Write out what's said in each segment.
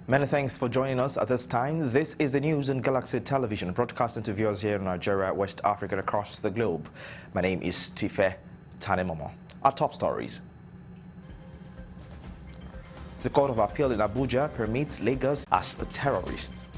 Many thanks for joining us at this time. This is the news on Galaxy Television, broadcasting to viewers here in Nigeria, West Africa, and across the globe. My name is Tife Tanemomo. Our top stories. The Court of Appeal in Abuja permits Lagos as a terrorist.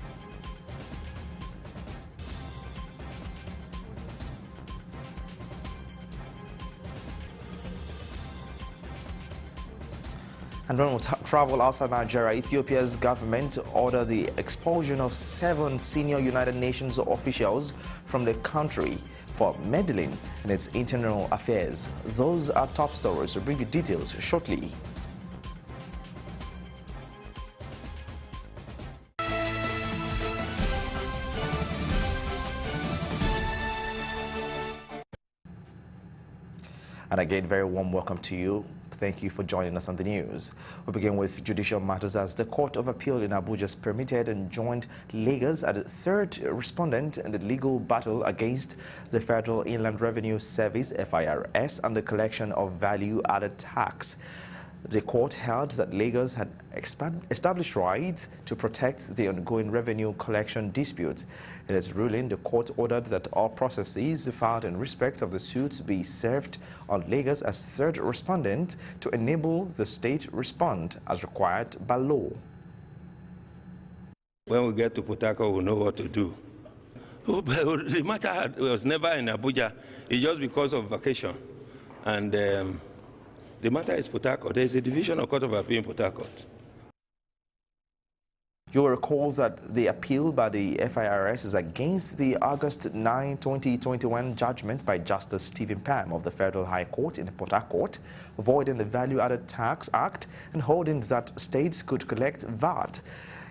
And when we travel outside Nigeria, Ethiopia's government ordered the expulsion of 7 senior United Nations officials from the country for meddling in its internal affairs. Those are top stories. We'll bring you details shortly. And again, very warm welcome to you. Thank you for joining us on the news. We begin with judicial matters as the Court of Appeal in Abuja has permitted and joined Lagos as the third respondent in the legal battle against the Federal Inland Revenue Service, FIRS, and the collection of value-added tax. The court held that Lagos had established rights to protect the ongoing revenue collection dispute. In its ruling, the court ordered that all processes filed in respect of the suit be served on Lagos as third respondent to enable the state respond as required by law. When we get to Port Harcourt, we'll know what to do. The matter was never in Abuja. It's just because of vacation. And the matter is Port Harcourt. There is a division of Court of Appeal in Port Harcourt. You will recall that the appeal by the FIRS is against the August 9, 2021 judgment by Justice Stephen Pam of the Federal High Court in Port Harcourt, voiding the Value Added Tax Act and holding that states could collect VAT.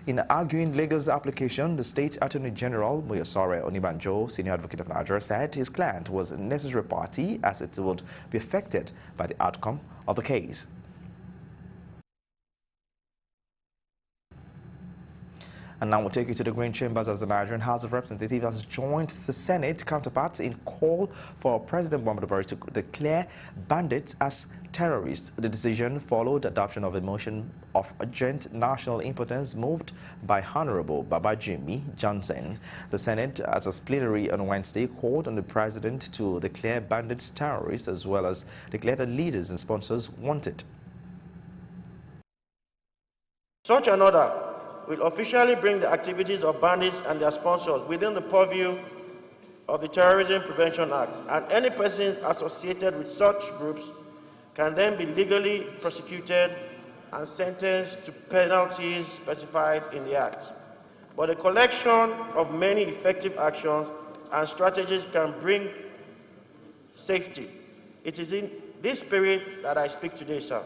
In arguing Lagos' application, the State Attorney General, Moyosore Onibanjo, Senior Advocate of Nigeria, said his client was a necessary party as it would be affected by the outcome of the case. And now we'll take you to the Green Chambers as the Nigerian House of Representatives has joined the Senate counterparts in call for President Muhammadu Buhari to declare bandits as terrorists. The decision followed adoption of a motion of urgent national importance moved by Honorable Babajimi Johnson. The Senate, as a plenary on Wednesday, called on the President to declare bandits terrorists as well as declare the leaders and sponsors wanted. Such an order will officially bring the activities of bandits and their sponsors within the purview of the Terrorism Prevention Act, and any persons associated with such groups can then be legally prosecuted and sentenced to penalties specified in the Act. But a collection of many effective actions and strategies can bring safety. It is in this spirit that I speak today, sir.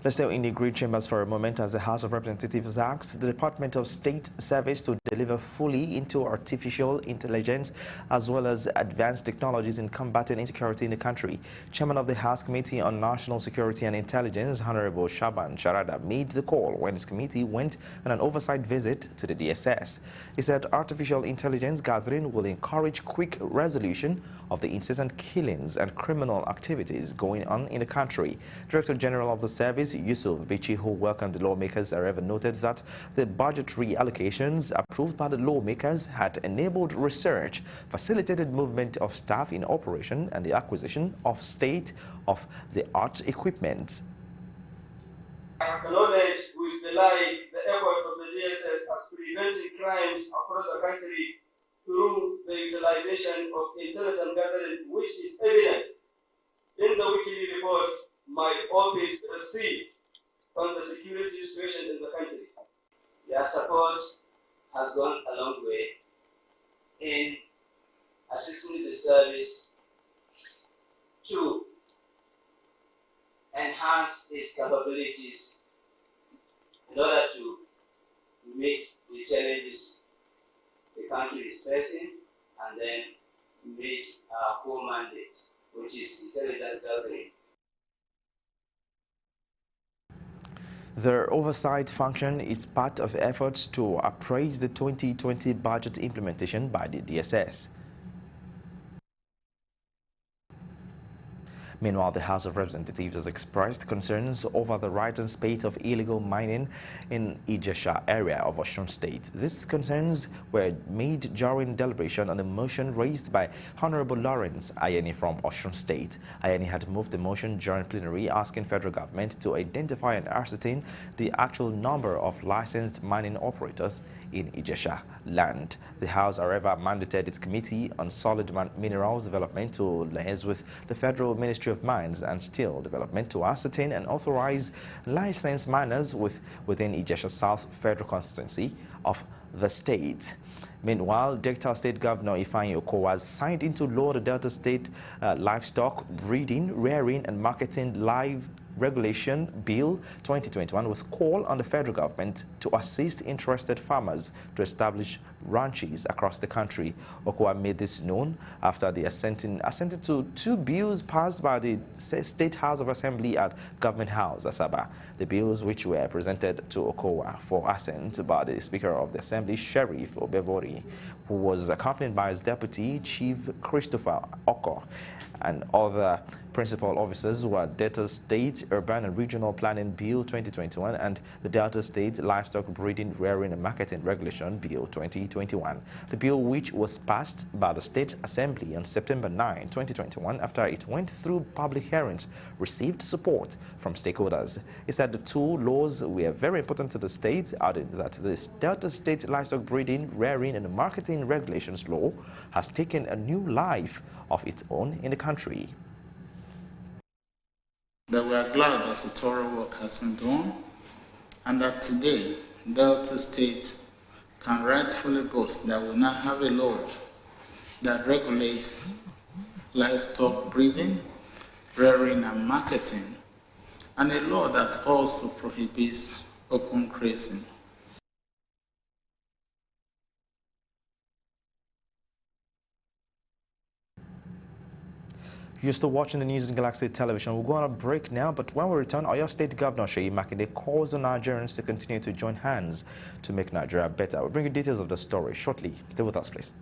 Let's stay in the Green Chambers for a moment as the House of Representatives asks the Department of State Service to deliver fully into artificial intelligence as well as advanced technologies in combating insecurity in the country. Chairman of the House Committee on National Security and Intelligence, Honorable Shaban Sharada, made the call when his committee went on an oversight visit to the DSS. He said artificial intelligence gathering will encourage quick resolution of the incessant killings and criminal activities going on in the country. Director General of the service, Yusuf Bichi, who welcomed the lawmakers, however, noted that the budgetary allocations approved by the lawmakers had enabled research, facilitated movement of staff in operation, and the acquisition of state-of-the-art equipment. I acknowledge with delight the effort of the DSS at preventing crimes across the country through the utilization of intelligence gathering, which is evident in the weekly report my office received on the security situation in the country. Their support has gone a long way in assisting the service to enhance its capabilities in order to meet the challenges the country is facing and then meet our core mandate, which is intelligence gathering. Their oversight function is part of efforts to appraise the 2020 budget implementation by the DSS. Meanwhile, the House of Representatives has expressed concerns over the rise and spate of illegal mining in Ijesha area of Osun State. These concerns were made during deliberation on the motion raised by Honorable Lawrence Ayeni from Osun State. Ayeni had moved the motion during plenary asking federal government to identify and ascertain the actual number of licensed mining operators in Ijesha land. The House, however, mandated its Committee on Solid Minerals Development to liaise with the Federal Ministry of Mines and Steel Development to ascertain and authorize licensed miners within Ijesha South Federal Constituency of the state. Meanwhile, Delta State Governor Ifeanyi Okowa has signed into law the Delta State Livestock Breeding, Rearing and Marketing Live Regulation Bill 2021 with call on the federal government to assist interested farmers to establish ranches across the country. Okowa made this known after the assenting to two bills passed by the State House of Assembly at Government House, Asaba. The bills, which were presented to Okowa for assent by the Speaker of the Assembly, Sheriff Obevori, who was accompanied by his Deputy Chief Christopher Oko, and other principal officers, were Delta State Urban and Regional Planning Bill 2021 and the Delta State Livestock Breeding, Rearing and Marketing Regulation Bill 2021. The bill, which was passed by the State Assembly on September 9, 2021, after it went through public hearings, received support from stakeholders. He said the two laws were very important to the state, added that the Delta State Livestock Breeding, Rearing and Marketing Regulations law has taken a new life of its own in the country. That we are glad that a thorough work has been done and that today Delta State can rightfully boast that we now have a law that regulates livestock breeding, rearing and marketing, and a law that also prohibits open grazing. You're still watching the news in Galaxy Television. We'll go on a break now, but when we return, Oyo State Governor Seyi Makinde calls on Nigerians to continue to join hands to make Nigeria better. We'll bring you details of the story shortly. Stay with us, please.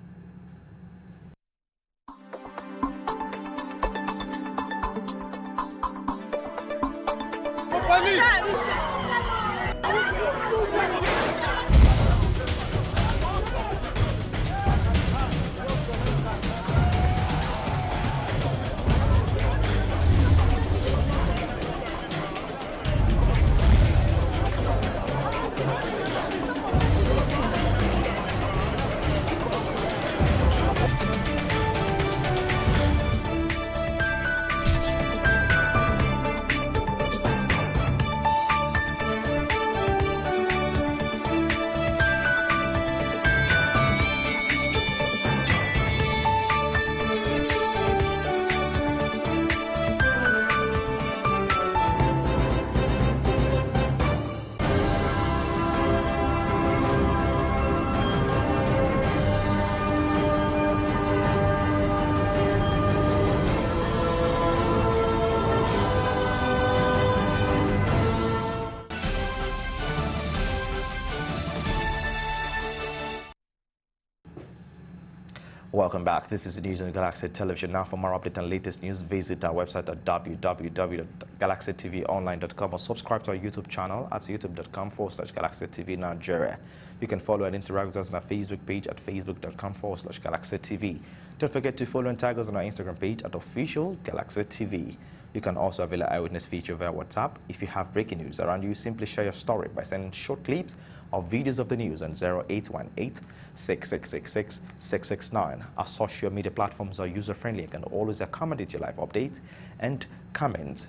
Welcome back. This is the news on Galaxy Television. Now, for more update and latest news, visit our website at www.galaxytvonline.com or subscribe to our YouTube channel at youtube.com/GalaxyTV Nigeria. You can follow and interact with us on our Facebook page at facebook.com/GalaxyTV. Don't forget to follow and tag us on our Instagram page at official Galaxy TV. You can also avail our eyewitness feature via WhatsApp. If you have breaking news around you, simply share your story by sending short clips of videos of the news on 0818-6666-669. Our social media platforms are user-friendly and can always accommodate your live updates and comments.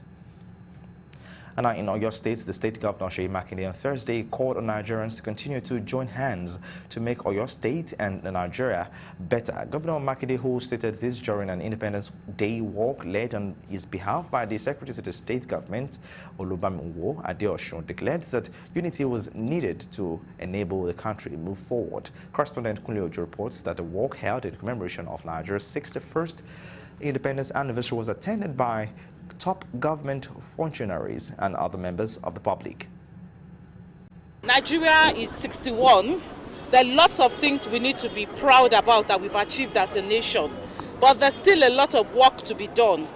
And now in Oyo State, the state governor Seyi Makinde on Thursday called on Nigerians to continue to join hands to make Oyo State and Nigeria better. Governor Makinde, who stated this during an Independence Day walk led on his behalf by the Secretary to the State Government, Olubamiwo Adeosun, declared that unity was needed to enable the country to move forward. Correspondent Kunle Ojo reports that the walk held in commemoration of Nigeria's 61st independence anniversary was attended by top government functionaries and other members of the public. Nigeria is 61. There are lots of things we need to be proud about that we've achieved as a nation, but there's still a lot of work to be done.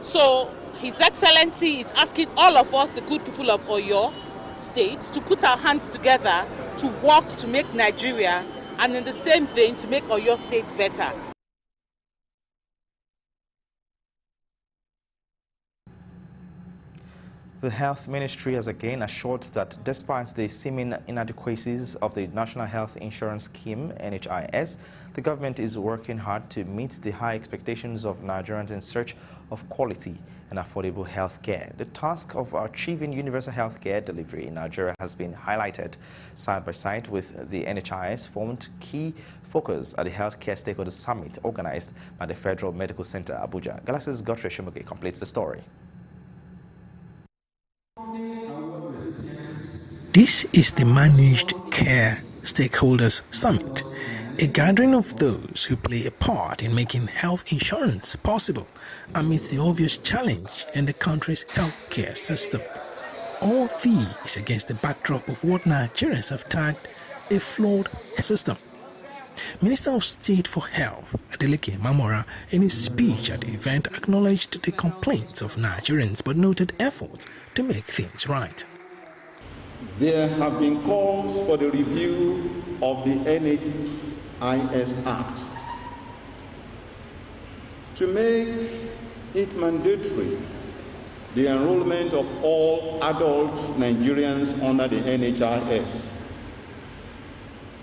So His Excellency is asking all of us, the good people of Oyo State, to put our hands together to work to make Nigeria, and in the same vein, to make Oyo State better. The Health Ministry has again assured that despite the seeming inadequacies of the National Health Insurance Scheme, NHIS, the government is working hard to meet the high expectations of Nigerians in search of quality and affordable health care. The task of achieving universal health care delivery in Nigeria has been highlighted side by side with the NHIS formed key focus at the Healthcare Stakeholders Summit organized by the Federal Medical Center, Abuja. Galaxy's Godfrey Shemuge completes the story. This is the Managed Care Stakeholders Summit, a gathering of those who play a part in making health insurance possible amidst the obvious challenge in the country's healthcare system. All these against the backdrop of what Nigerians have tagged a flawed system. Minister of State for Health, Adeleke Mamora, in his speech at the event acknowledged the complaints of Nigerians but noted efforts to make things right. There have been calls for the review of the NHIS Act to make it mandatory the enrollment of all adult Nigerians under the NHIS,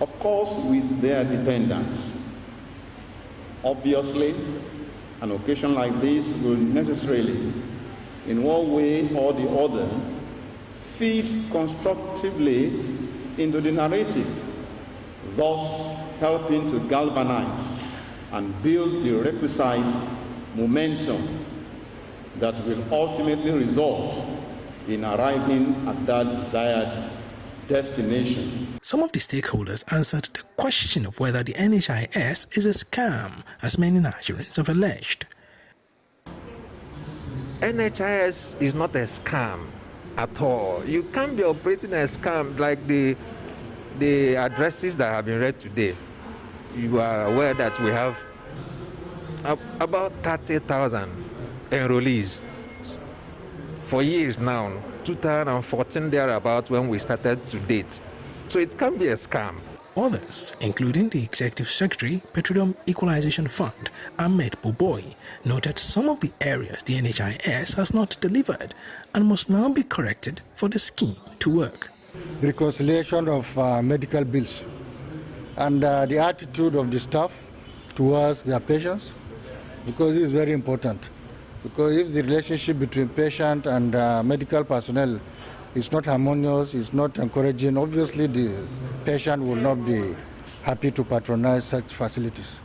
of course with their dependents. Obviously, an occasion like this will necessarily, in one way or the other, feed constructively into the narrative, thus helping to galvanize and build the requisite momentum that will ultimately result in arriving at that desired destination. Some of the stakeholders answered the question of whether the NHIS is a scam, as many Nigerians have alleged. NHIS is not a scam at all. You can't be operating a scam like the addresses that have been read today. You are aware that we have about 30,000 enrollees for years now, 2014 thereabout when we started to date. So it can be a scam. Others, including the Executive Secretary, Petroleum Equalization Fund, Ahmed Boboy, noted some of the areas the NHIS has not delivered and must now be corrected for the scheme to work. Reconciliation of medical bills and the attitude of the staff towards their patients, because this is very important. Because if the relationship between patient and medical personnel is not harmonious, is not encouraging, obviously the patient will not be happy to patronize such facilities.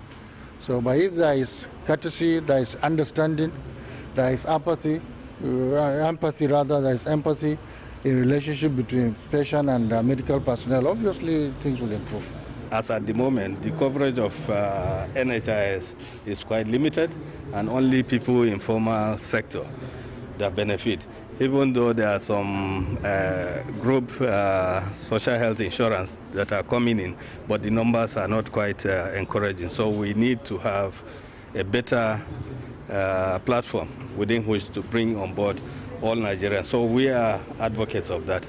So, but if there is courtesy, there is understanding, there is there is empathy in relationship between patient and medical personnel, obviously things will improve. As at the moment, the coverage of NHIS is quite limited, and only people in formal sector that benefit. Even though there are some group social health insurance that are coming in, but the numbers are not quite encouraging. So we need to have a better platform within which to bring on board all Nigerians. So we are advocates of that.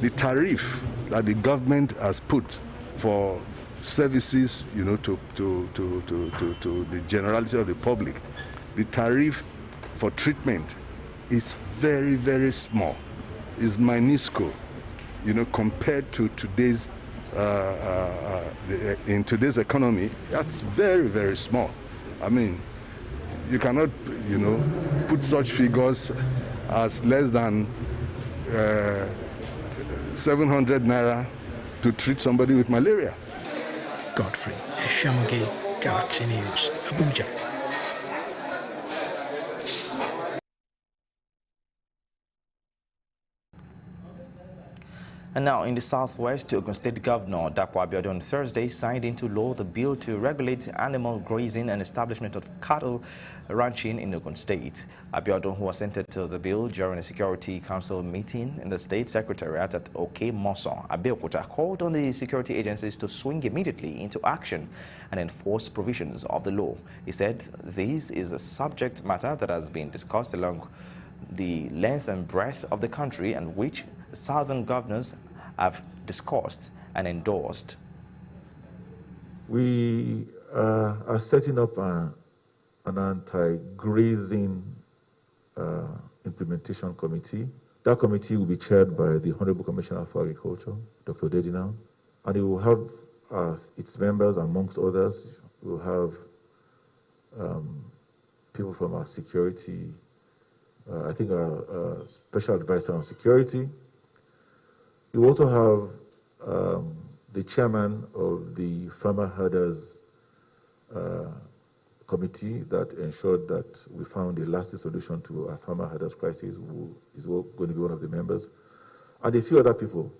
The tariff that the government has put for services, you know, to the generality of the public, the tariff for treatment is very, very small, is minuscule, you know, compared to today's, in today's economy. That's very, very small. I mean, you cannot, you know, put such figures as less than 700 naira to treat somebody with malaria. Godfrey Shemuge, Galaxy News, Abuja. And now in the southwest, Ogun State Governor Dapo Abiodun on Thursday signed into law the bill to regulate animal grazing and establishment of cattle ranching in Ogun State. Abiodun, who assented to the bill during a Security Council meeting in the State Secretariat at Oke-Moson, Abeokuta, called on the security agencies to swing immediately into action and enforce provisions of the law. He said this is a subject matter that has been discussed along the length and breadth of the country and which southern governors have discussed and endorsed. We are setting up an anti-grazing implementation committee. That committee will be chaired by the Honorable Commissioner for Agriculture, Dr. Dedina, and it will have its members, amongst others, will have people from our security, I think our special advisor on security. You also have the chairman of the Farmer Herders Committee that ensured that we found a lasting solution to our Farmer Herders crisis, who is going to be one of the members, and a few other people.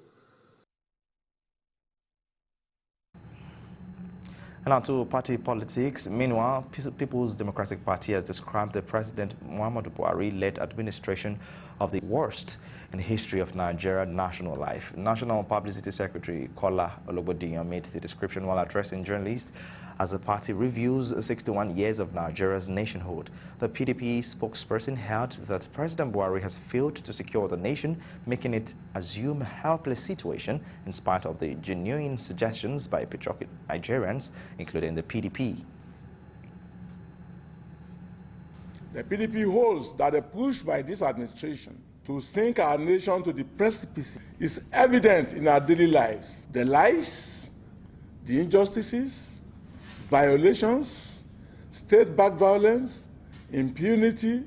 And now to party politics. Meanwhile, People's Democratic Party has described the President Muhammadu Buhari-led administration of the worst in the history of Nigeria national life. National Publicity Secretary Kola Ologbodiyan made the description while addressing journalists as the party reviews 61 years of Nigeria's nationhood. The PDP spokesperson held that President Buhari has failed to secure the nation, making it assume a helpless situation in spite of the genuine suggestions by patriotic Nigerians, including the PDP. The PDP holds that the push by this administration to sink our nation to the precipice is evident in our daily lives. The lies, the injustices, violations, state-backed violence, impunity,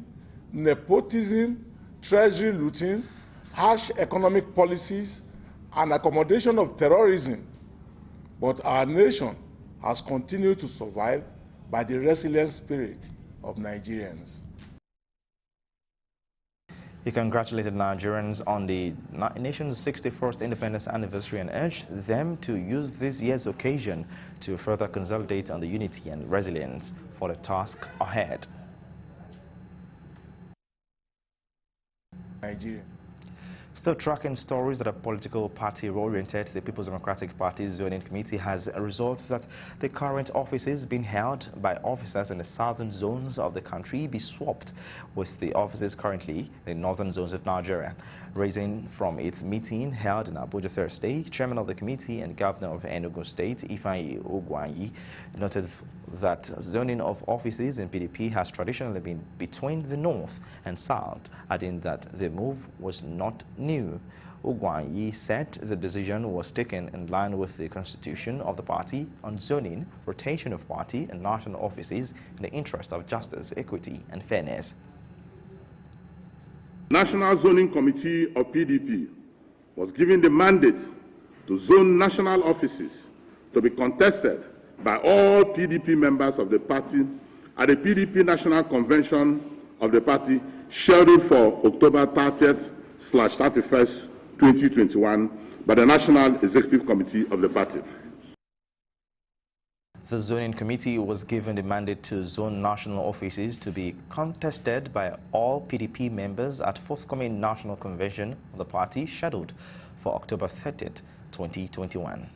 nepotism, treasury looting, harsh economic policies, and accommodation of terrorism. But our nation has continued to survive by the resilient spirit of Nigerians. He congratulated Nigerians on the nation's 61st independence anniversary and urged them to use this year's occasion to further consolidate on the unity and resilience for the task ahead. Nigeria. Still tracking stories that are political party oriented, the People's Democratic Party Zoning Committee has resolved that the current offices being held by officers in the southern zones of the country be swapped with the offices currently in the northern zones of Nigeria. Raising from its meeting held in Abuja Thursday, Chairman of the committee and Governor of Enugu State, Ifeanyi Ugwuanyi, noted that zoning of offices in PDP has traditionally been between the north and south, adding that the move was not new. Ugwuanyi said the decision was taken in line with the constitution of the party on zoning, rotation of party and national offices in the interest of justice, equity and fairness. National Zoning Committee of PDP was given the mandate to zone national offices to be contested by all PDP members of the party at the PDP National Convention of the party scheduled for October 30th/31st, 2021 by the National Executive Committee of the party. The zoning committee was given the mandate to zone national offices to be contested by all PDP members at forthcoming national convention of the party scheduled for October 30th, 2021.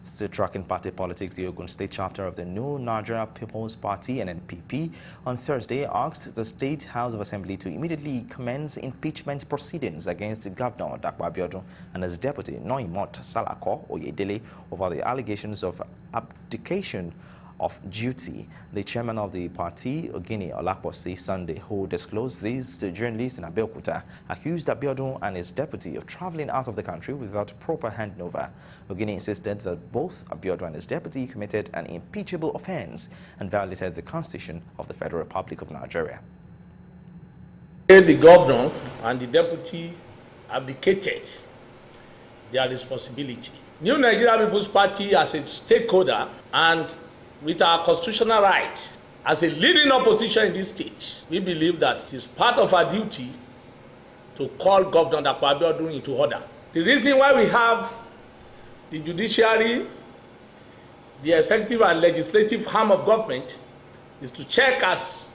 Still tracking party politics, the Ogun State chapter of the New Nigeria People's Party (NNPP) on Thursday asked the State House of Assembly to immediately commence impeachment proceedings against Governor Dapo Abiodun and his deputy Noimot Salako Oyedele over the allegations of abdication of duty. The chairman of the party, Ogini Olaposi Sunday, who disclosed this to journalists in Abeokuta, accused Abiodun and his deputy of traveling out of the country without proper handover. Ogini insisted that both Abiodun and his deputy committed an impeachable offense and violated the Constitution of the Federal Republic of Nigeria. The governor and the deputy abdicated their responsibility. New Nigeria People's Party as a stakeholder and with our constitutional right as a leading opposition in this state, we believe that it is part of our duty to call Governor Dapo Abiodun into order. The reason why we have the judiciary, the executive and legislative arm of government is to check as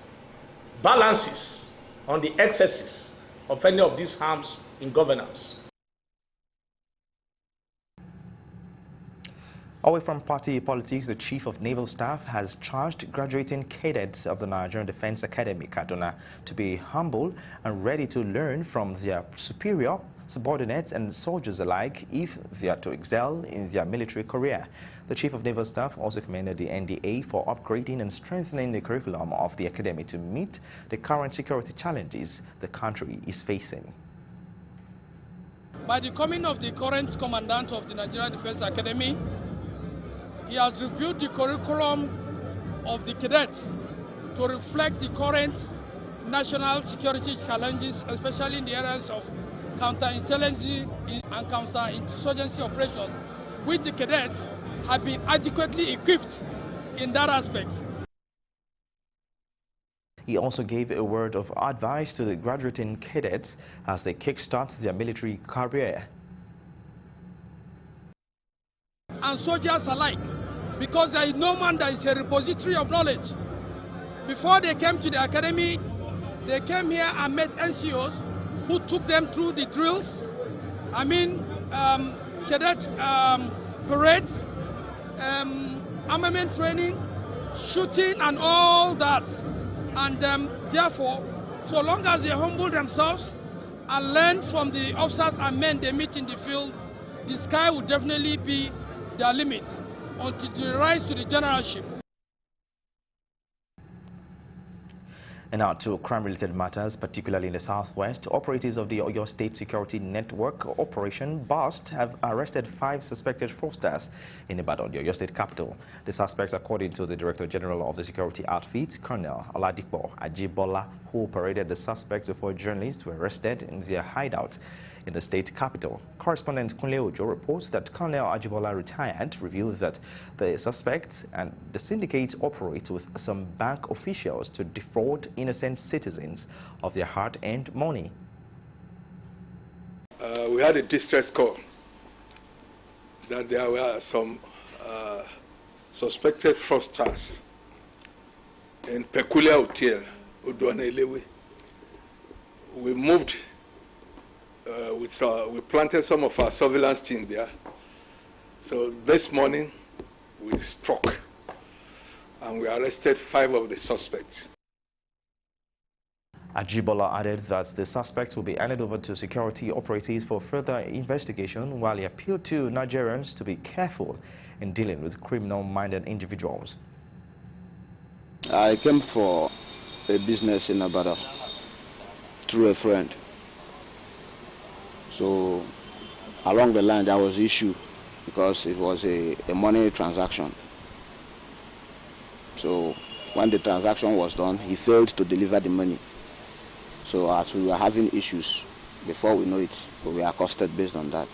balances on the excesses of any of these arms in governance. Away from party politics, the Chief of Naval Staff has charged graduating cadets of the Nigerian Defense Academy, Kaduna, to be humble and ready to learn from their superior, subordinates and soldiers alike if they are to excel in their military career. The Chief of Naval Staff also commended the NDA for upgrading and strengthening the curriculum of the academy to meet the current security challenges the country is facing. By the coming of the current commandant of the Nigerian Defense Academy, he has reviewed the curriculum of the cadets to reflect the current national security challenges, especially in the areas of counterinsurgency and counterinsurgency operations, which the cadets have been adequately equipped in that aspect. He also gave a word of advice to the graduating cadets as they kickstart their military career. And soldiers alike, because there is no man that is a repository of knowledge. Before they came to the academy, they came here and met NCOs who took them through the drills, cadet parades, armament training, shooting and all that. And therefore, so long as they humble themselves and learn from the officers and men they meet in the field, the sky will definitely be their limit until they rise to the generalship. And now to crime-related matters, particularly in the southwest, operatives of the Oyo State Security Network Operation BUST have arrested 5 suspected fraudsters in Ibadan, the Oyo State capital. The suspects, according to the Director General of the security outfit, Colonel Oladipo Ajibola, who paraded the suspects before journalists were arrested in their hideout in the state capital. Correspondent Kunle Ojo reports that Colonel Ajibola, retired, revealed that the suspects and the syndicate operate with some bank officials to defraud innocent citizens of their hard-earned money. We had a distress call that there were some suspected fraudsters in Peculiar Hotel, Uduane-Elewe. We moved, we planted some of our surveillance team there. So this morning we struck and we arrested 5 of the suspects. Ajibola added that the suspects will be handed over to security operatives for further investigation, while he appealed to Nigerians to be careful in dealing with criminal-minded individuals. I came for a business in Ibadan through a friend. So along the line there was issue because it was a money transaction. So when the transaction was done, he failed to deliver the money. So as we were having issues, before we know it, we were accosted based on that.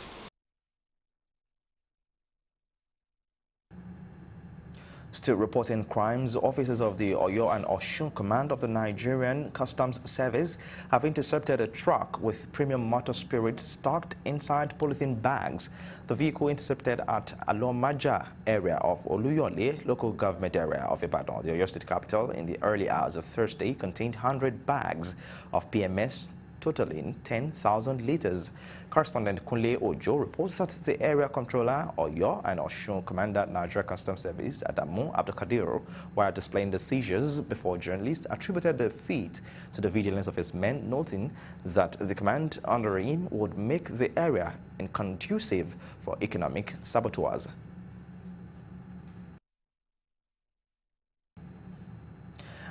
Still reporting crimes, officers of the Oyo and Osun Command of the Nigerian Customs Service have intercepted a truck with premium motor spirits stocked inside polythene bags. The vehicle intercepted at Alomaja area of Oluyole, local government area of Ibadan, the Oyo State capital, in the early hours of Thursday, contained 100 bags of PMS totaling 10,000 liters. Correspondent Kunle Ojo reports that the area controller, Oyo and Osun Commander Nigeria Customs Service, Adamu Abdulkadir, while displaying the seizures before journalists, attributed the feat to the vigilance of his men, noting that the command under him would make the area inconducive for economic saboteurs.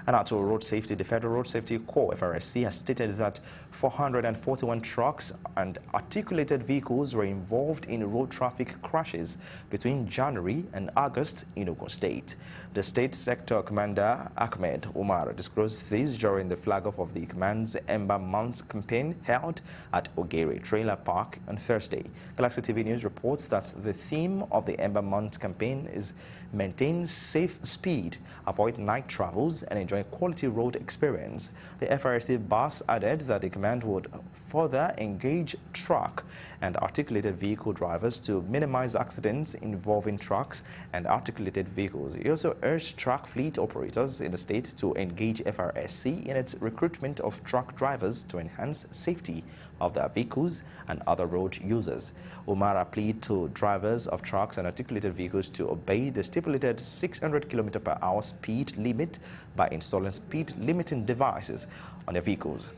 And now to road safety, the Federal Road Safety Corps, FRSC, has stated that 441 trucks and articulated vehicles were involved in road traffic crashes between January and August in Ogun State. The State Sector Commander, Ahmed Umar, disclosed this during the flag-off of the command's Ember Month campaign held at Ogere Trailer Park on Thursday. Galaxy TV News reports that the theme of the Ember Month campaign is maintain safe speed, avoid night travels, and enjoy a quality road experience. The FRSC boss added that the command would further engage truck and articulated vehicle drivers to minimize accidents involving trucks and articulated vehicles. He also urged truck fleet operators in the state to engage FRSC in its recruitment of truck drivers to enhance safety of their vehicles and other road users. Umara pleaded to drivers of trucks and articulated vehicles to obey the stipulated 600 km/h speed limit by installing speed limiting devices on their vehicles.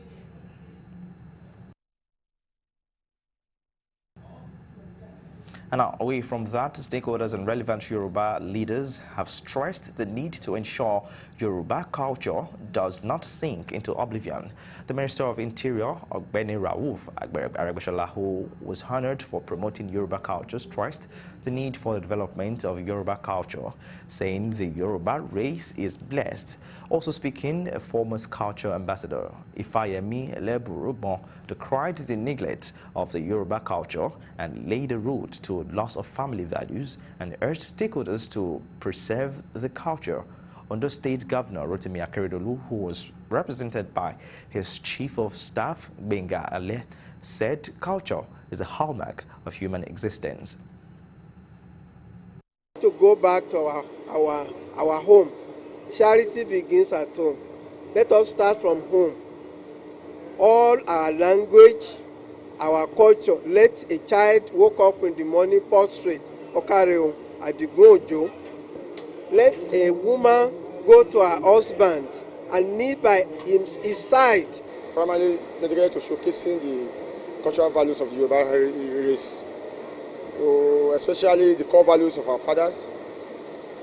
And now, away from that, stakeholders and relevant Yoruba leaders have stressed the need to ensure Yoruba culture does not sink into oblivion. The Minister of Interior, Ogbeni Rauf Aregbesola, who was honored for promoting Yoruba culture, stressed the need for the development of Yoruba culture, saying the Yoruba race is blessed. Also speaking, a former culture ambassador, Ifayemi Eleburubon, decried the neglect of the Yoruba culture and laid the road to loss of family values and urged stakeholders to preserve the culture. Ondo State Governor Rotimi Akeredolu, who was represented by his Chief of Staff, Benga Ale, said culture is a hallmark of human existence. To go back to our home. Charity begins at home. Let us start from home. All our language, our culture. Let a child wake up in the morning, prostrate, Okareo, Adigojo. Let a woman go to her husband and kneel by his side. Primarily dedicated to showcasing the cultural values of the Yoruba race, especially the core values of our fathers.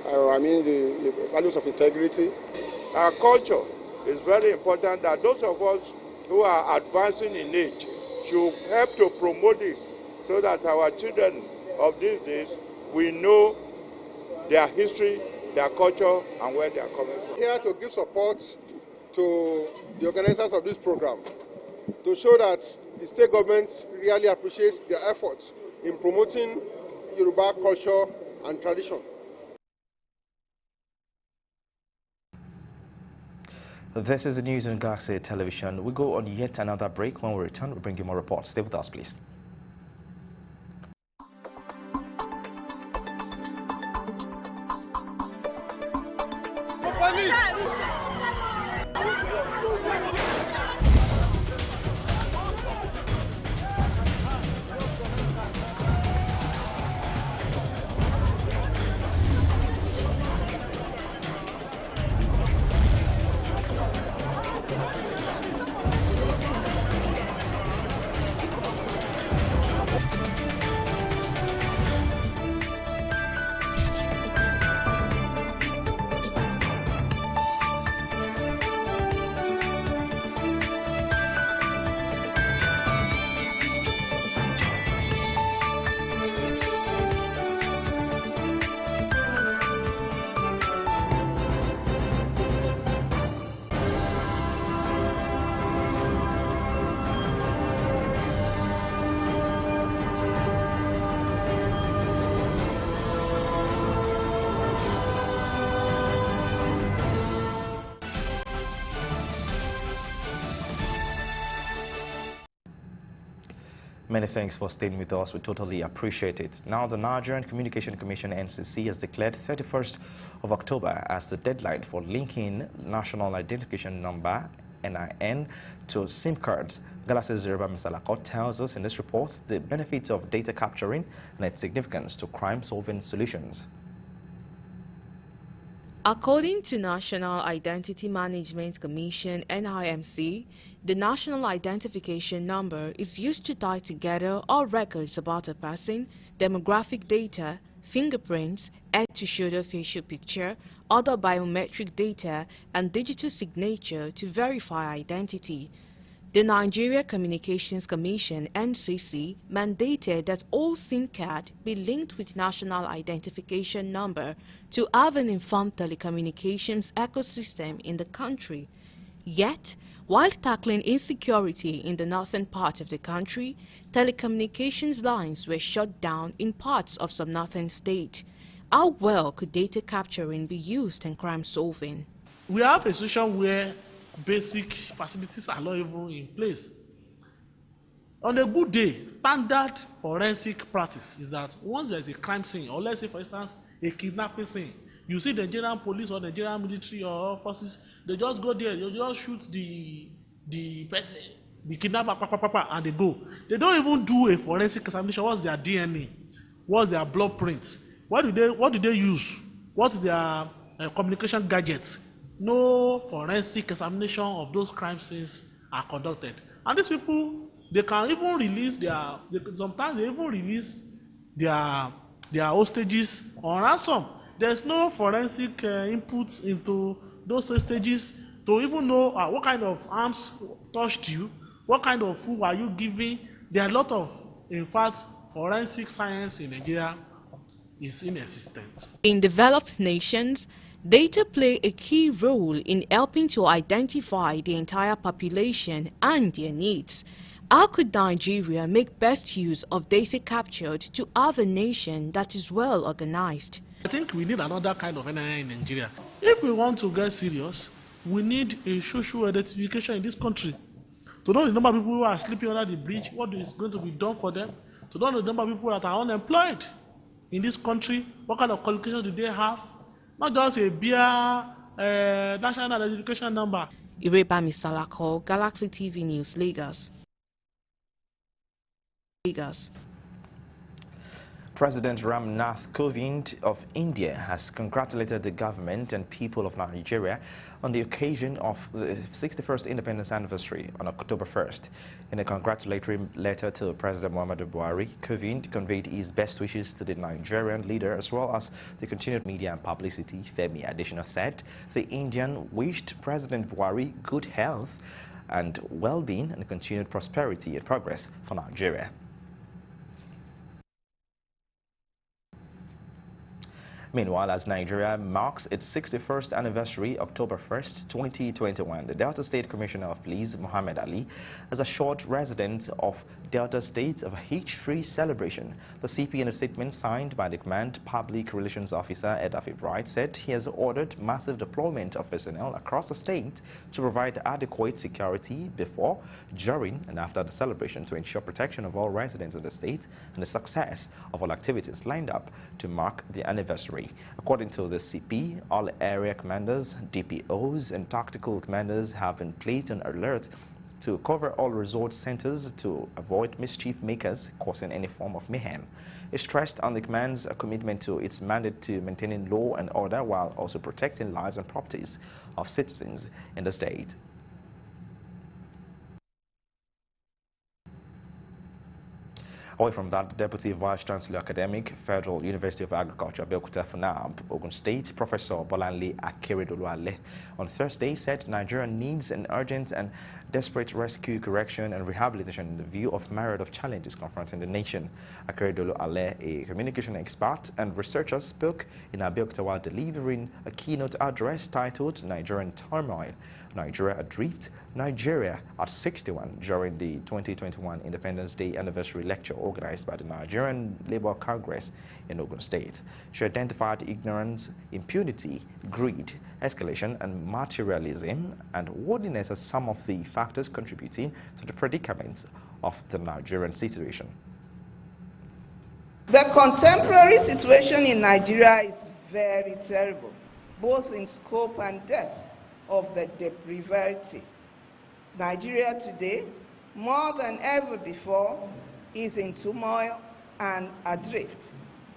The values of integrity. Our culture is very important, that those of us who are advancing in age should help to promote this so that our children of these days will know their history, their culture, and where they are coming from. Here to give support to the organizers of this program, to show that the state government really appreciates their efforts in promoting Yoruba culture and tradition. This is the news on Galaxy Television. We go on yet another break. When we return, we'll bring you more reports. Stay with us, please. Many thanks for staying with us. We totally appreciate it. Now, the Nigerian Communication Commission, NCC, has declared 31st of October as the deadline for linking National Identification Number, NIN, to SIM cards. Galaxy's Yoruba Mr. tells us in this report the benefits of data capturing and its significance to crime-solving solutions. According to National Identity Management Commission, NIMC, the National Identification Number is used to tie together all records about a person, demographic data, fingerprints, head-to-shoulder facial picture, other biometric data, and digital signature to verify identity. The Nigeria Communications Commission, NCC, mandated that all SIM cards be linked with National Identification Number to have an informed telecommunications ecosystem in the country. Yet, while tackling insecurity in the northern part of the country, telecommunications lines were shut down in parts of some northern states. How well could data capturing be used in crime solving? we have a situation where basic facilities are not even in place. On a good day, standard forensic practice is that once there is a crime scene, or let's say, for instance, a kidnapping scene, you see the Nigerian police or Nigerian military or forces, they just go there, they just shoot the person, the kidnapper, and they go. They don't even do a forensic examination. What's their DNA? What's their blood prints? What do they use? What's their communication gadgets? No forensic examination of those crime scenes are conducted. And these people, they can even release sometimes they even release their hostages on ransom. There's no forensic input into those hostages to even know what kind of arms touched you, what kind of food are you giving. There are a lot of, in fact, forensic science in Nigeria is inexistent. In developed nations, data play a key role in helping to identify the entire population and their needs. How could Nigeria make best use of data captured to have a nation that is well organized? I think we need another kind of NII in Nigeria. If we want to get serious, we need a social identification in this country. To know the number of people who are sleeping under the bridge, what is going to be done for them. To know the number of people that are unemployed in this country, what kind of qualifications do they have. Not just a bare national identification number. Irebami Salako, Galaxy TV News, Lagos. President Ram Nath Kovind of India has congratulated the government and people of Nigeria on the occasion of the 61st independence anniversary on October 1st. In a congratulatory letter to President Muhammadu Buhari, Kovind conveyed his best wishes to the Nigerian leader as well as the continued media and publicity. Femi Adesina said the Indian wished President Buhari good health and well-being and continued prosperity and progress for Nigeria. Meanwhile, as Nigeria marks its 61st anniversary, October 1st, 2021, the Delta State Commissioner of Police, Mohammed Ali, has assured residents of Delta State of a hitch-free celebration. The CP, in a statement signed by the Command Public Relations Officer, Ed Afibright, said he has ordered massive deployment of personnel across the state to provide adequate security before, during, and after the celebration to ensure protection of all residents of the state and the success of all activities lined up to mark the anniversary. According to the CP, all area commanders, DPOs, and tactical commanders have been placed on alert to cover all resort centers to avoid mischief makers causing any form of mayhem. It stressed on the command's commitment to its mandate to maintaining law and order while also protecting lives and properties of citizens in the state. Away from that, the Deputy Vice Chancellor Academic, Federal University of Agriculture, Abeokuta FUNAB, Ogun State, Professor Bolanle Akeredoluale, on Thursday said Nigeria needs an urgent and desperate rescue, correction, and rehabilitation in the view of myriad of challenges confronting the nation. Akeredoluale, a communication expert and researcher, spoke in Abeokuta while delivering a keynote address titled Nigerian Turmoil, Nigeria Adrift, Nigeria at 61 during the 2021 Independence Day anniversary lecture organized by the Nigerian Labour Congress in Ogun State. She identified ignorance, impunity, greed, escalation, and materialism and worldliness as some of the factors contributing to the predicaments of the Nigerian situation. The contemporary situation in Nigeria is very terrible, both in scope and depth of the depravity. Nigeria today, more than ever before, is in turmoil and adrift.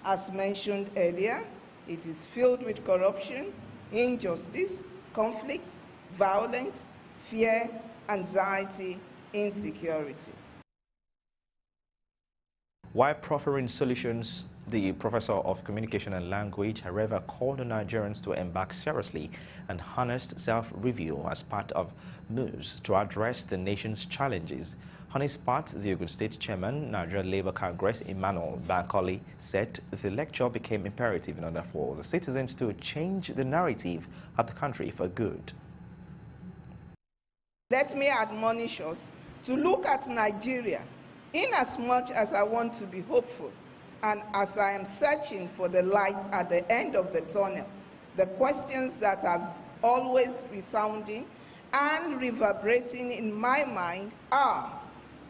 As mentioned earlier, it is filled with corruption, injustice, conflict, violence, fear, anxiety, insecurity. While proffering solutions, the professor of communication and language, however, called on Nigerians to embark seriously and honest self-review as part of moves to address the nation's challenges. On his part, the Ogun State Chairman, Nigeria Labour Congress, Emmanuel Bankole, said the lecture became imperative in order for the citizens to change the narrative of the country for good. Let me admonish us to look at Nigeria in as much as I want to be hopeful and as I am searching for the light at the end of the tunnel. The questions that have always resounding and reverberating in my mind are: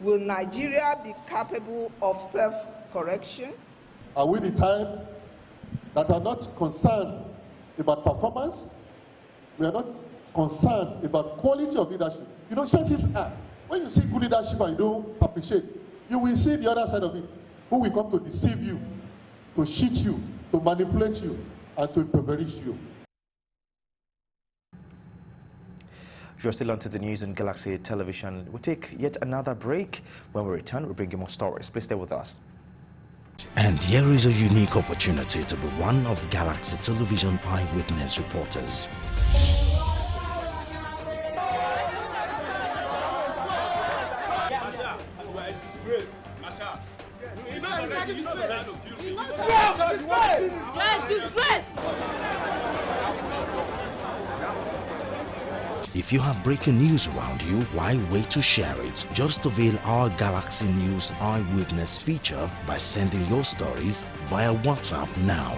will Nigeria be capable of self-correction? Are we the type that are not concerned about performance? We are not concerned about quality of leadership. You know, chances are, when you see good leadership and you don't appreciate, you will see the other side of it, who will come to deceive you, to cheat you, to manipulate you, and to impoverish you. You're still on to the news on Galaxy Television. We'll take yet another break. When we return, we'll bring you more stories. Please stay with us. And here is a unique opportunity to be one of Galaxy Television eyewitness reporters. If you have breaking news around you, why wait to share it? Just avail our Galaxy News Eyewitness feature by sending your stories via WhatsApp now.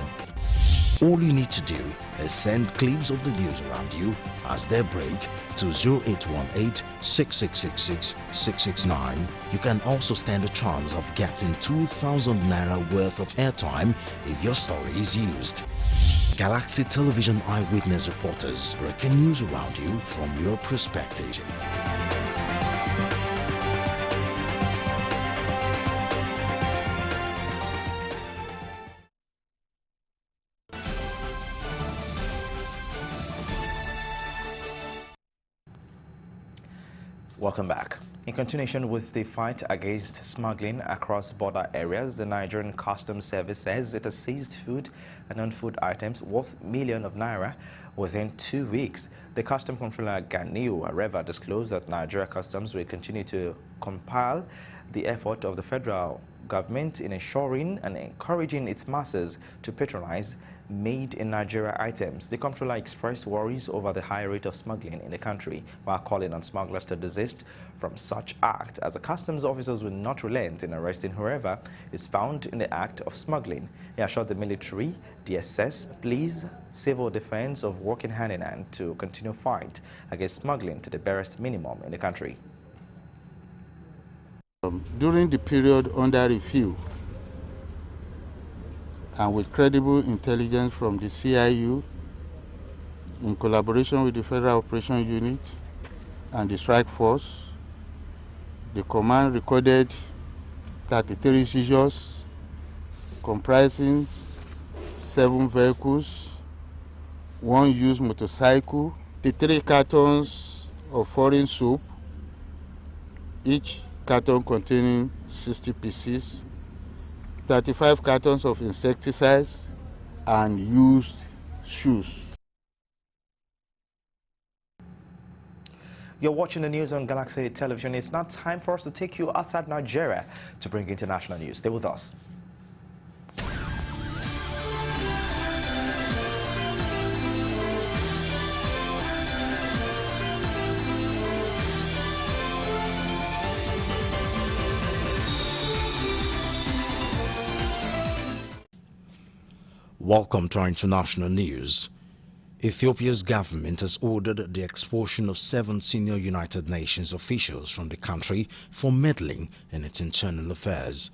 All you need to do is send clips of the news around you as they break to 0818-6666-669. You can also stand a chance of getting 2,000 Naira worth of airtime if your story is used. Galaxy Television Eyewitness Reporters, breaking news around you from your perspective. Welcome back. In continuation with the fight against smuggling across border areas, the Nigerian Customs Service says it has seized food and non-food items worth millions of naira within 2 weeks. The Customs Controller Ganiu Areva disclosed that Nigeria Customs will continue to compile the effort of the federal government in ensuring and encouraging its masses to patronize made-in-Nigeria items. The comptroller expressed worries over the high rate of smuggling in the country, while calling on smugglers to desist from such acts, as the customs officers will not relent in arresting whoever is found in the act of smuggling. He assured the military, DSS, police, civil defense of working hand in hand to continue fight against smuggling to the barest minimum in the country. During the period under review, and with credible intelligence from the CIU, in collaboration with the Federal Operation Unit and the Strike Force, the command recorded 33 seizures comprising 7 vehicles, 1 used motorcycle, 3 cartons of foreign soap, each carton containing 60 pieces, 35 cartons of insecticides, and used shoes. You're watching the news on Galaxy Television. It's now time for us to take you outside Nigeria to bring international news. Stay with us. Welcome to our international news. Ethiopia's government has ordered the expulsion of 7 senior United Nations officials from the country for meddling in its internal affairs.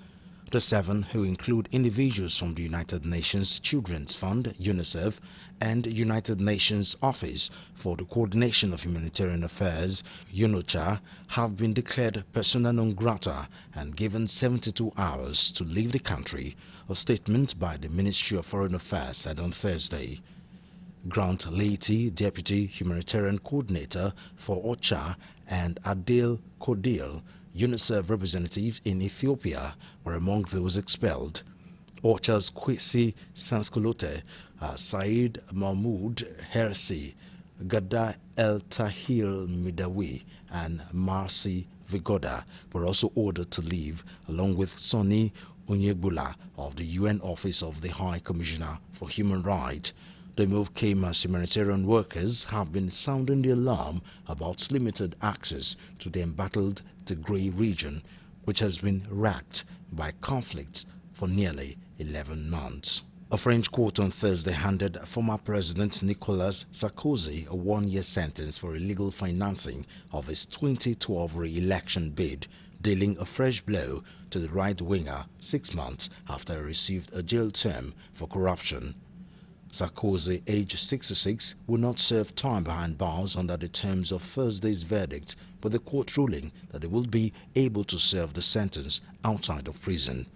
The 7, who include individuals from the United Nations Children's Fund, UNICEF, and United Nations Office for the Coordination of Humanitarian Affairs, UNOCHA, have been declared persona non grata and given 72 hours to leave the country, a statement by the Ministry of Foreign Affairs said on Thursday. Grant Leiti, Deputy Humanitarian Coordinator for OCHA, and Adil Kodil, UNICEF representative in Ethiopia, were among those expelled. OCHA's Kwesi Sanskolote, Said Mahmoud Hersi, Gada El Tahir Midawi, and Marcy Vigoda were also ordered to leave, along with Sonny Onyegbula of the UN Office of the High Commissioner for Human Rights. The move came as humanitarian workers have been sounding the alarm about limited access to the embattled Tigray region, which has been racked by conflict for nearly 11 months. A French court on Thursday handed former President Nicolas Sarkozy a one-year sentence for illegal financing of his 2012 re-election bid, dealing a fresh blow to the right-winger 6 months after he received a jail term for corruption. Sarkozy, aged 66, will not serve time behind bars under the terms of Thursday's verdict, but the court ruling that he will be able to serve the sentence outside of prison.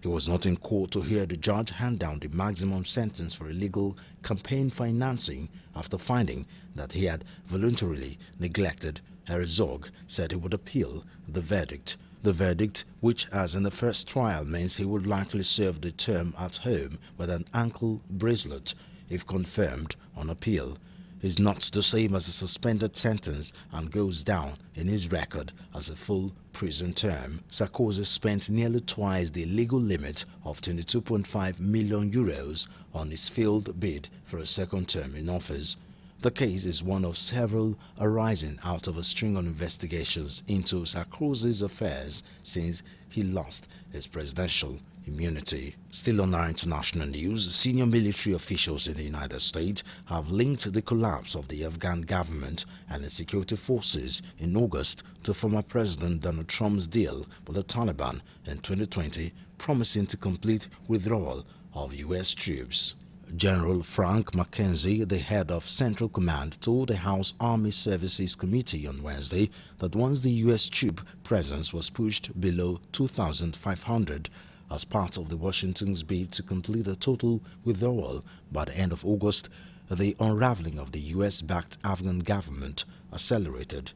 He was not in court to hear the judge hand down the maximum sentence for illegal campaign financing after finding that he had voluntarily neglected. Herzog said he would appeal the verdict. The verdict, which as in the first trial means he would likely serve the term at home with an ankle bracelet if confirmed on appeal, is not the same as a suspended sentence and goes down in his record as a full prison term. Sarkozy spent nearly twice the legal limit of 22.5 million euros on his failed bid for a second term in office. The case is one of several arising out of a string of investigations into Sarkozy's affairs since he lost his presidential immunity. Still on our international news, senior military officials in the United States have linked the collapse of the Afghan government and its security forces in August to former President Donald Trump's deal with the Taliban in 2020, promising to complete withdrawal of U.S. troops. General Frank McKenzie, the head of Central Command, told the House Army Services Committee on Wednesday that once the U.S. troop presence was pushed below 2,500 as part of the Washington's bid to complete a total withdrawal by the end of August, the unraveling of the U.S.-backed Afghan government accelerated.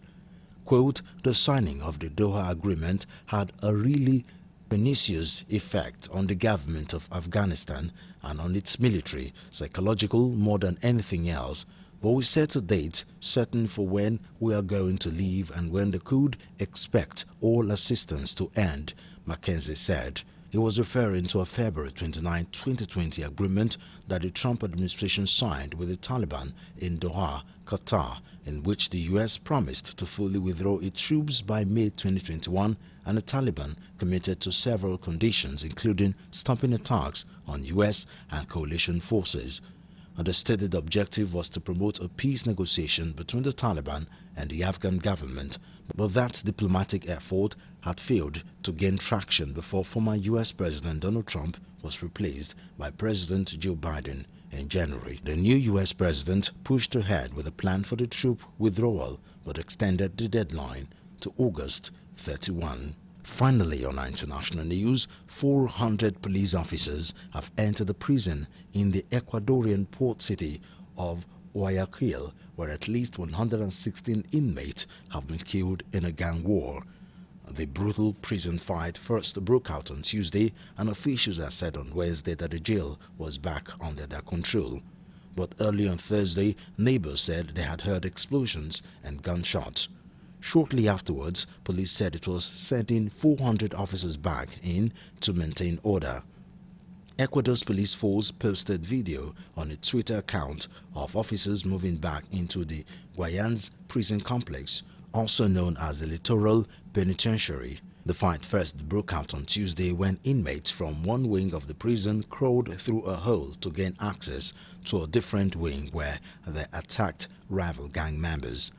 Quote, "The signing of the Doha Agreement had a really pernicious effect on the government of Afghanistan and on its military, psychological more than anything else, but we set a date certain for when we are going to leave and when they could expect all assistance to end," McKenzie said. He was referring to a February 29, 2020 agreement that the Trump administration signed with the Taliban in Doha, Qatar, in which the U.S. promised to fully withdraw its troops by May 2021, and the Taliban committed to several conditions, including stopping attacks on U.S. and coalition forces. The stated objective was to promote a peace negotiation between the Taliban and the Afghan government, but that diplomatic effort had failed to gain traction before former U.S. President Donald Trump was replaced by President Joe Biden in January. The new U.S. president pushed ahead with a plan for the troop withdrawal, but extended the deadline to August 31. Finally, on our international news, 400 police officers have entered the prison in the Ecuadorian port city of Guayaquil, where at least 116 inmates have been killed in a gang war. The brutal prison fight first broke out on Tuesday, and officials have said on Wednesday that the jail was back under their control. But early on Thursday, neighbors said they had heard explosions and gunshots. Shortly afterwards, police said it was sending 400 officers back in to maintain order. Ecuador's police force posted video on its Twitter account of officers moving back into the Guayanas prison complex, also known as the Littoral Penitentiary. The fight first broke out on Tuesday when inmates from one wing of the prison crawled through a hole to gain access to a different wing where they attacked rival gang members.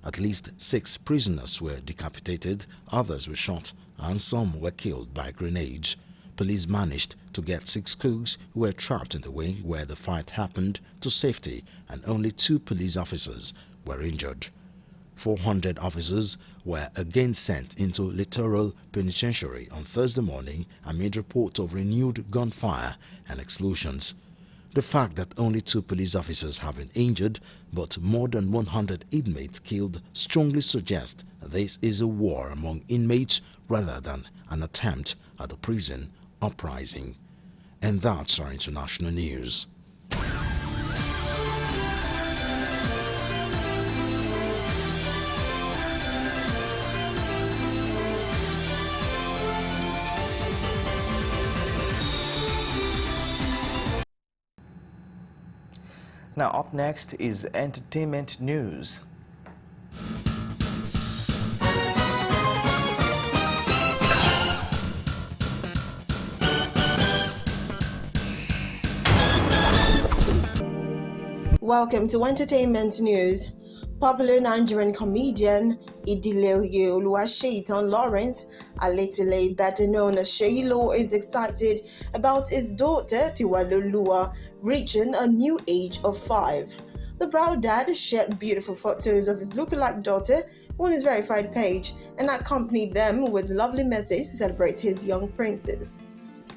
At least 6 prisoners were decapitated, others were shot, and some were killed by grenades. Police managed to get 6 cooks who were trapped in the wing where the fight happened to safety, and only 2 police officers were injured. 400 officers were again sent into Littoral Penitentiary on Thursday morning amid reports of renewed gunfire and explosions. The fact that only 2 police officers have been injured but more than 100 inmates killed strongly suggests this is a war among inmates rather than an attempt at a prison uprising. And that's our international news. Now up next is entertainment news. Welcome to Entertainment News. Popular Nigerian comedian Idileoye Oluwaseyitan Lawrence, allegedly better known as Sheyilo, is excited about his daughter Tiwaloluwa reaching a new age of 5. The proud dad shared beautiful photos of his lookalike daughter on his verified page and accompanied them with lovely messages to celebrate his young princess.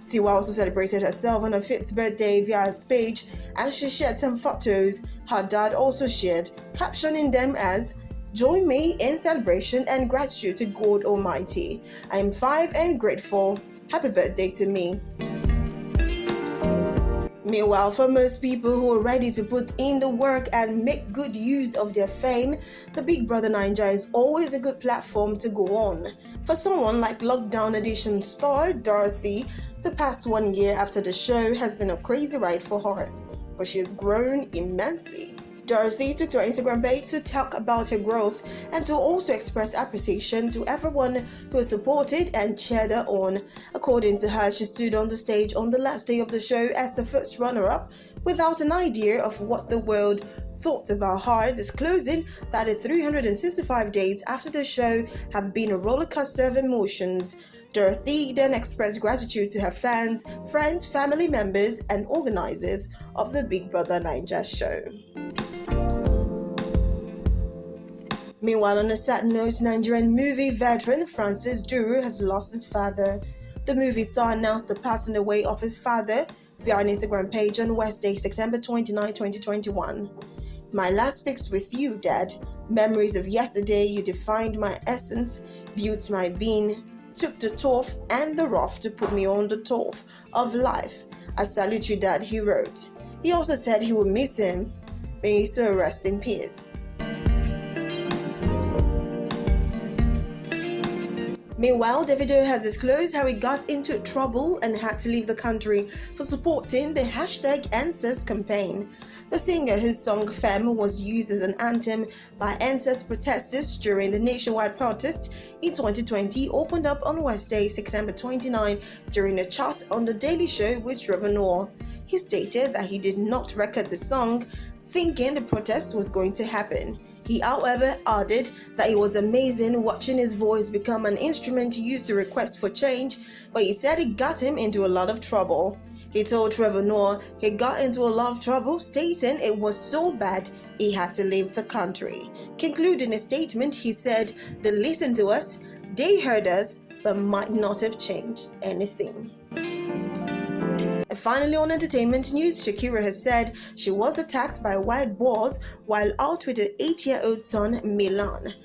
Tiwa also celebrated herself on her 5th birthday via his page, and she shared some photos her dad also shared, captioning them as, "Join me in celebration and gratitude to God Almighty. I am 5 and grateful. Happy birthday to me." Meanwhile, for most people who are ready to put in the work and make good use of their fame, the Big Brother Naija is always a good platform to go on. For someone like Lockdown Edition star Dorothy, the past 1 year after the show has been a crazy ride for her, but she has grown immensely. Dorothy took to her Instagram page to talk about her growth and to also express appreciation to everyone who supported and cheered her on. According to her, she stood on the stage on the last day of the show as the first runner-up without an idea of what the world thought about her, disclosing that the 365 days after the show have been a roller coaster of emotions. Dorothy then expressed gratitude to her fans, friends, family members, and organizers of the Big Brother Naija show. Meanwhile, on a sad note, Nigerian movie veteran Francis Duru has lost his father. The movie star announced the passing away of his father via an Instagram page on Wednesday, September 29, 2021. "My last pics with you, Dad. Memories of yesterday, you defined my essence, built my being, took the tough and the rough to put me on the tough of life. I salute you, Dad," he wrote. He also said he would miss him. May he so rest in peace. Meanwhile, Davido has disclosed how he got into trouble and had to leave the country for supporting the #EndSARS campaign. The singer, whose song Femme was used as an anthem by EndSARS protesters during the nationwide protest in 2020, opened up on Wednesday, September 29, during a chat on The Daily Show with Trevor Noah. He stated that he did not record the song, thinking the protest was going to happen. He, however, added that it was amazing watching his voice become an instrument used to request for change, but he said it got him into a lot of trouble. He told Trevor Noah he got into a lot of trouble, stating it was so bad he had to leave the country. Concluding his statement, he said, "They listened to us, they heard us, but might not have changed anything." And finally, on entertainment news, Shakira has said she was attacked by white boars while out with her 8-year-old son, Milan.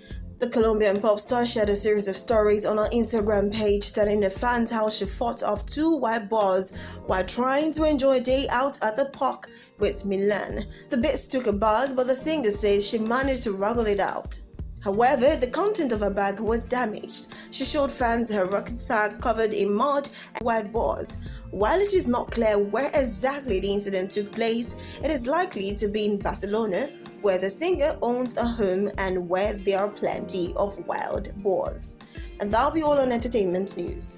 The Colombian pop star shared a series of stories on her Instagram page telling her fans how she fought off 2 white boars while trying to enjoy a day out at the park with Milan. The bits took a bag, but the singer says she managed to wriggle it out. However, the content of her bag was damaged. She showed fans her rucksack covered in mud and white boars. While it is not clear where exactly the incident took place, it is likely to be in Barcelona, where the singer owns a home and where there are plenty of wild boars. And that'll be all on entertainment news.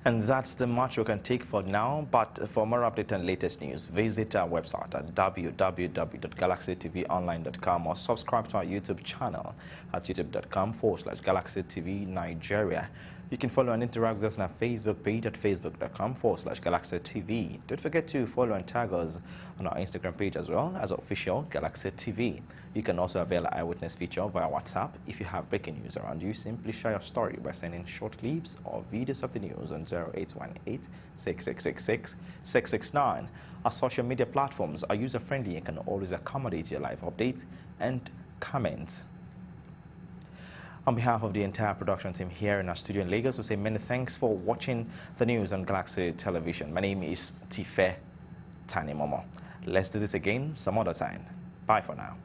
And that's the much we can take for now, but for more update and latest news, visit our website at www.galaxytvonline.com or subscribe to our YouTube channel at youtube.com/GalaxyTV Nigeria. You can follow and interact with us on our Facebook page at facebook.com/GalaxyTV. Don't forget to follow and tag us on our Instagram page as well as official Galaxy TV. You can also avail our eyewitness feature via WhatsApp. If you have breaking news around you, simply share your story by sending short clips or videos of the news on 0818-6666-669. Our social media platforms are user-friendly and can always accommodate your live updates and comments. On behalf of the entire production team here in our studio in Lagos, we say many thanks for watching the news on Galaxy Television. My name is Tife Tanimomo. Let's do this again some other time. Bye for now.